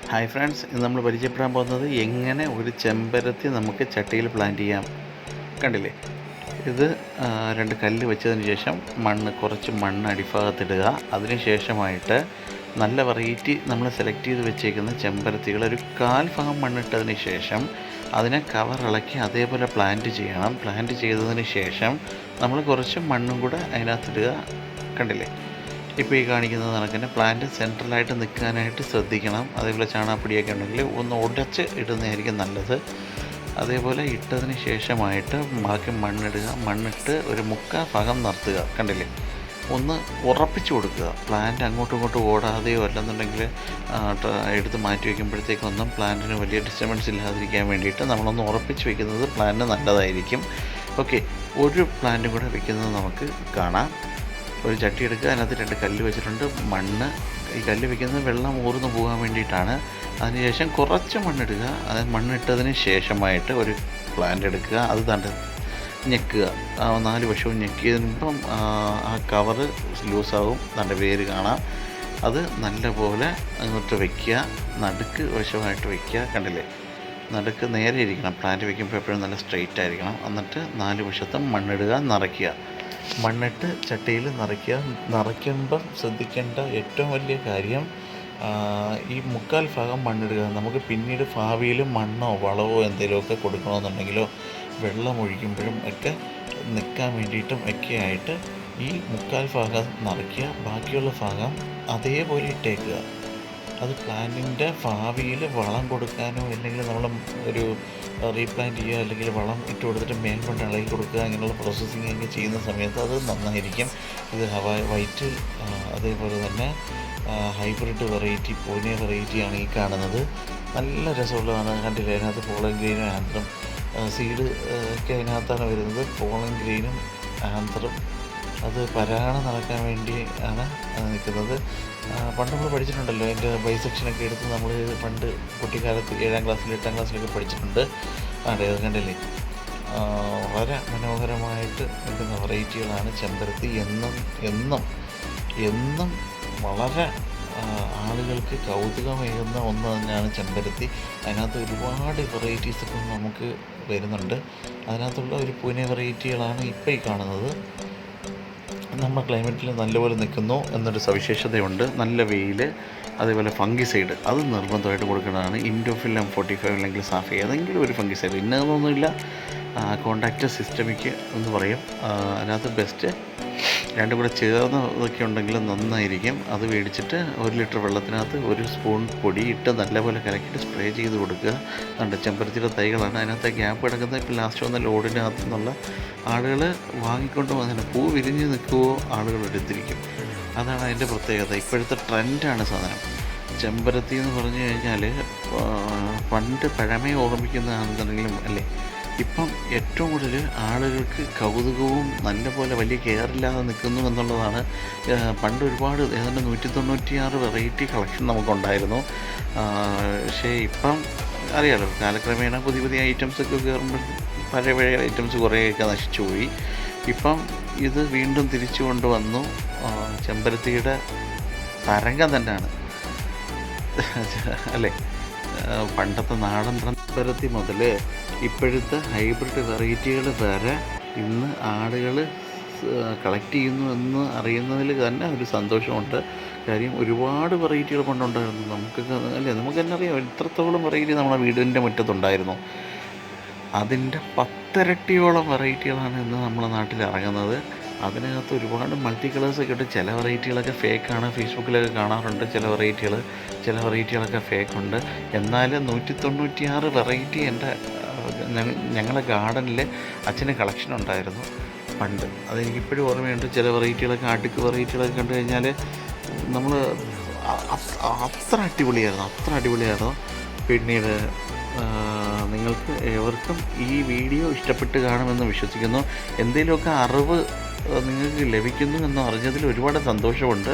Hi friends, ഇന്ന് നമ്മൾ പരിചയപ്പെടാൻ പോകുന്നത് എങ്ങനെ ഒരു ചെമ്പരത്തി നമുക്ക് ചട്ടിയിൽ പ്ലാന്റ് ചെയ്യാം. കണ്ടില്ലേ, ഇത് രണ്ട് കല്ല് വെച്ചതിന് ശേഷം കുറച്ച് മണ്ണ് അടിഭാഗത്തിടുക. അതിന് ശേഷമായിട്ട് നല്ല വെറൈറ്റി നമ്മൾ സെലക്ട് ചെയ്ത് വെച്ചേക്കുന്ന ചെമ്പരത്തികൾ ഒരു 1/4 ഭാഗം മണ്ണിട്ടതിന് ശേഷം അതിനെ കവർ ഇളക്കി അതേപോലെ പ്ലാന്റ് ചെയ്യണം. പ്ലാന്റ് ചെയ്തതിന് ശേഷം നമ്മൾ കുറച്ച് മണ്ണും കൂടെ അതിനകത്തിടുക. കണ്ടില്ലേ, ഇപ്പോൾ ഈ കാണിക്കുന്നത് കണക്കിന് പ്ലാന്റ് സെൻട്രലായിട്ട് നിൽക്കാനായിട്ട് ശ്രദ്ധിക്കണം. അതേപോലെ ചാണകപ്പൊടിയൊക്കെ ഉണ്ടെങ്കിൽ ഒന്ന് ഉടച്ച് ഇടുന്നതായിരിക്കും നല്ലത്. അതേപോലെ ഇട്ടതിന് ശേഷമായിട്ട് ബാക്കി മണ്ണിടുക. മണ്ണിട്ട് ഒരു 1/4 ഭാഗം നിർത്തുക. കണ്ടില്ലേ, ഒന്ന് ഉറപ്പിച്ചു കൊടുക്കുക. പ്ലാന്റ് അങ്ങോട്ടും ഇങ്ങോട്ടും ഓടാതെയോ അല്ലെന്നുണ്ടെങ്കിൽ എടുത്ത് മാറ്റി വയ്ക്കുമ്പോഴത്തേക്കൊന്നും പ്ലാന്റിന് വലിയ ഡിസ്റ്റർബൻസ് ഇല്ലാതിരിക്കാൻ വേണ്ടിയിട്ട് നമ്മളൊന്ന് ഉറപ്പിച്ച് വയ്ക്കുന്നത് പ്ലാന്റിന് നല്ലതായിരിക്കും. ഓക്കെ, ഒരു പ്ലാന്റും കൂടെ വയ്ക്കുന്നത് നമുക്ക് കാണാം. ഒരു ചട്ടി എടുക്കുക, അതിനകത്ത് 2 കല്ല് വെച്ചിട്ടുണ്ട്. മണ്ണ്, ഈ കല്ല് വയ്ക്കുന്നത് വെള്ളം ഊർന്നു പോകാൻ വേണ്ടിയിട്ടാണ്. അതിനുശേഷം കുറച്ച് മണ്ണിടുക. അത് മണ്ണിട്ടതിന് ശേഷമായിട്ട് ഒരു പ്ലാന്റ് എടുക്കുക. അത് തണ്ട് ഞെക്കുക. 4 വശവും ഞെക്കിയതിനുമ്പം ആ കവറ് ലൂസാവും. തൻ്റെ വേര് കാണാം. അത് നല്ലപോലെ അങ്ങോട്ട് വയ്ക്കുക. നടുക്ക് വശമായിട്ട് വയ്ക്കുക. കണ്ടില്ലേ, നടുക്ക് നേരെ ഇരിക്കണം. പ്ലാന്റ് വയ്ക്കുമ്പോൾ എപ്പോഴും നല്ല സ്ട്രെയിറ്റ് ആയിരിക്കണം. എന്നിട്ട് 4 വശത്തും മണ്ണിടുക, നിറയ്ക്കുക. മണ്ണിട്ട് ചട്ടിയിൽ നിറയ്ക്കുമ്പം ശ്രദ്ധിക്കേണ്ട ഏറ്റവും വലിയ കാര്യം ഈ 1/4 ഭാഗം മണ്ണിടുക. നമുക്ക് പിന്നീട് ഭാവിയിൽ മണ്ണോ വളവോ എന്തെങ്കിലുമൊക്കെ കൊടുക്കണമെന്നുണ്ടെങ്കിലോ വെള്ളം ഒഴിക്കുമ്പോഴും ഒക്കെ നിൽക്കാൻ വേണ്ടിയിട്ടും ഒക്കെ ആയിട്ട് ഈ 1/4 ഭാഗം നിറയ്ക്കുക. ബാക്കിയുള്ള ഭാഗം അതേപോലെ ഇട്ടേക്കുക. അത് പ്ലാന്റിൻ്റെ ഭാവിയിൽ വളം കൊടുക്കാനോ അല്ലെങ്കിൽ നമ്മൾ ഒരു റീപ്ലാന്റ് ചെയ്യുക അല്ലെങ്കിൽ വളം ഇട്ട് കൊടുത്തിട്ട് മേൽമണ്ണ് ഇളകി കൊടുക്കുക, അങ്ങനെയുള്ള പ്രോസസ്സിങ് ഒക്കെ ചെയ്യുന്ന സമയത്ത് അത് നന്നായിരിക്കും. ഇത് വൈറ്റ്, അതേപോലെ തന്നെ ഹൈബ്രിഡ് വെറൈറ്റി, പൂനെ വെറൈറ്റിയാണ് ഈ കാണുന്നത്. നല്ല രസമുള്ളതാണ്. കണ്ടില്ലേ, അതിനകത്ത് പോളൻ ഗ്രെയിനും ആന്ത്രം സീഡ് ഒക്കെ അതിനകത്താണ് വരുന്നത്. പോളൻ ഗ്രെയിനും ആന്ത്രം അത് പരാഗണം നടക്കാൻ വേണ്ടി ആണ് നിൽക്കുന്നത്. പണ്ട് നമ്മൾ പഠിച്ചിട്ടുണ്ടല്ലോ, അതിൻ്റെ ബൈസെക്ഷനൊക്കെ എടുത്ത് നമ്മൾ പണ്ട് കുട്ടിക്കാലത്ത് 7ാം ക്ലാസ്സിൽ 8ാം ക്ലാസ്സിലൊക്കെ പഠിച്ചിട്ടുണ്ട്. അതെ, അത് കണ്ടില്ലേ, വളരെ മനോഹരമായിട്ട് നിൽക്കുന്ന വെറൈറ്റികളാണ് ചെമ്പരത്തി. എന്നും വളരെ ആളുകൾക്ക് കൗതുകമേകുന്ന ഒന്ന് തന്നെയാണ് ചെമ്പരത്തി. അതിനകത്ത് ഒരുപാട് വെറൈറ്റീസൊക്കെ നമുക്ക് വരുന്നുണ്ട്. അതിനകത്തുള്ള ഒരു പൂനെ വെറൈറ്റികളാണ് ഇപ്പോൾ ഈ കാണുന്നത്. നമ്മുടെ ക്ലൈമറ്റിൽ നല്ലപോലെ നിൽക്കുന്നു എന്നൊരു സവിശേഷതയുണ്ട്. നല്ല വെയിൽ, അതേപോലെ ഫംഗിസൈഡ് അത് നിർബന്ധമായിട്ട് കൊടുക്കേണ്ടതാണ്. ഇൻഡോഫില്ലം 45 അല്ലെങ്കിൽ സാഫി, ഏതെങ്കിലും ഒരു ഫംഗിസൈഡ്, ഇന്നതൊന്നുമില്ല. കോണ്ടാക്റ്റ് സിസ്റ്റമിക് എന്ന് പറയും. അതിനകത്ത് ബെസ്റ്റ് രണ്ടും കൂടെ ചേർന്ന് ഇതൊക്കെ ഉണ്ടെങ്കിൽ നന്നായിരിക്കും. അത് മേടിച്ചിട്ട് 1 ലിറ്റർ വെള്ളത്തിനകത്ത് 1 സ്പൂൺ പൊടിയിട്ട് നല്ലപോലെ കലക്കിയിട്ട് സ്പ്രേ ചെയ്ത് കൊടുക്കുക. അതുകൊണ്ട് ചെമ്പരത്തിയുടെ തൈകളാണ് അതിനകത്ത് ഗ്യാപ്പ് കിടക്കുന്നത്. ഇപ്പോൾ ലാസ്റ്റ് വന്ന ലോഡിനകത്ത് നിന്നുള്ള ആളുകൾ വാങ്ങിക്കൊണ്ട് വന്നിട്ട് പൂ വിരിഞ്ഞ് നിൽക്കുമോ ആളുകൾ എടുത്തിരിക്കും. അതാണ് അതിൻ്റെ പ്രത്യേകത. ഇപ്പോഴത്തെ ട്രെൻഡാണ് സാധനം. ചെമ്പരത്തി എന്ന് പറഞ്ഞു കഴിഞ്ഞാൽ പണ്ട് പഴമയെ ഓർമ്മിക്കുന്നതാണെന്നുണ്ടെങ്കിലും അല്ലേ, ഇപ്പം ഏറ്റവും കൂടുതൽ ആളുകൾക്ക് കൗതുകവും നല്ലപോലെ വലിയ കെയറില്ലാതെ നിൽക്കുന്നു എന്നുള്ളതാണ്. പണ്ട് ഒരുപാട് ഏതാണ്ട് 196 വെറൈറ്റി കളക്ഷൻ നമുക്കുണ്ടായിരുന്നു. പക്ഷേ ഇപ്പം അറിയാലോ, കാലക്രമേണ പുതിയ ഐറ്റംസൊക്കെ കയറുമ്പോൾ പഴയ ഐറ്റംസ് കുറേയൊക്കെ നശിച്ചു പോയി. ഇപ്പം ഇത് വീണ്ടും തിരിച്ചു കൊണ്ടുവന്നു. ചെമ്പരത്തിയുടെ തരംഗം തന്നെയാണ് അല്ലേ. പണ്ടത്തെ നാടൻ ചെമ്പരത്തി മുതൽ ഇപ്പോഴത്തെ ഹൈബ്രിഡ് വെറൈറ്റികൾ വരെ ഇന്ന് ആളുകൾ കളക്ട് ചെയ്യുന്നു എന്ന് അറിയുന്നതിൽ തന്നെ ഒരു സന്തോഷമുണ്ട്. കാര്യം ഒരുപാട് വെറൈറ്റികൾ പണ്ടുണ്ടായിരുന്നു. നമുക്ക് തന്നെ അറിയാം എത്രത്തോളം വെറൈറ്റി നമ്മുടെ വീടിൻ്റെ മുറ്റത്തുണ്ടായിരുന്നു. അതിൻ്റെ 10 ഇരട്ടിയോളം വെറൈറ്റികളാണ് ഇന്ന് നമ്മുടെ നാട്ടിൽ ഇറങ്ങുന്നത്. അതിനകത്ത് ഒരുപാട് മൾട്ടി കളേഴ്സൊക്കെ ഇട്ട് ചില വെറൈറ്റികളൊക്കെ ഫേക്കാണ്. ഫേസ്ബുക്കിലൊക്കെ കാണാറുണ്ട് ചില വെറൈറ്റികളൊക്കെ ഫേക്കുണ്ട്. എന്നാലും 196 വെറൈറ്റി ഞങ്ങളുടെ ഗാർഡനിൽ അച്ഛന് കളക്ഷൻ ഉണ്ടായിരുന്നു പണ്ട്. അതെനിക്കിപ്പോഴും ഓർമ്മയുണ്ട്. ചില വെറൈറ്റികളൊക്കെ അടുക്ക് വെറൈറ്റികളൊക്കെ കണ്ടു കഴിഞ്ഞാൽ നമ്മൾ അത്ര അടിപൊളിയായിരുന്നു. പിന്നീട് നിങ്ങൾക്ക് ഏവർക്കും ഈ വീഡിയോ ഇഷ്ടപ്പെട്ട് കാണുമെന്ന് വിശ്വസിക്കുന്നു. എന്തെങ്കിലുമൊക്കെ അറിവ് നിങ്ങൾക്ക് ലഭിക്കുന്നു എന്ന് അറിഞ്ഞതിൽ ഒരുപാട് സന്തോഷമുണ്ട്.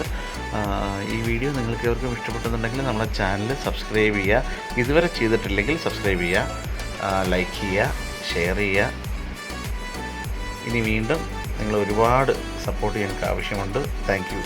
ഈ വീഡിയോ നിങ്ങൾക്ക് ഏവർക്കും ഇഷ്ടപ്പെട്ടെന്നുണ്ടെങ്കിൽ നമ്മുടെ ചാനൽ സബ്സ്ക്രൈബ് ചെയ്യുക. ഇതുവരെ ചെയ്തിട്ടില്ലെങ്കിൽ സബ്സ്ക്രൈബ് ചെയ്യുക, ലൈക്ക് ചെയ്യുക, ഷെയർ ചെയ്യുക. ഇനി വീണ്ടും നിങ്ങൾ ഒരുപാട് സപ്പോർട്ട് ഞങ്ങൾക്ക് ആവശ്യമുണ്ട്. Thank you.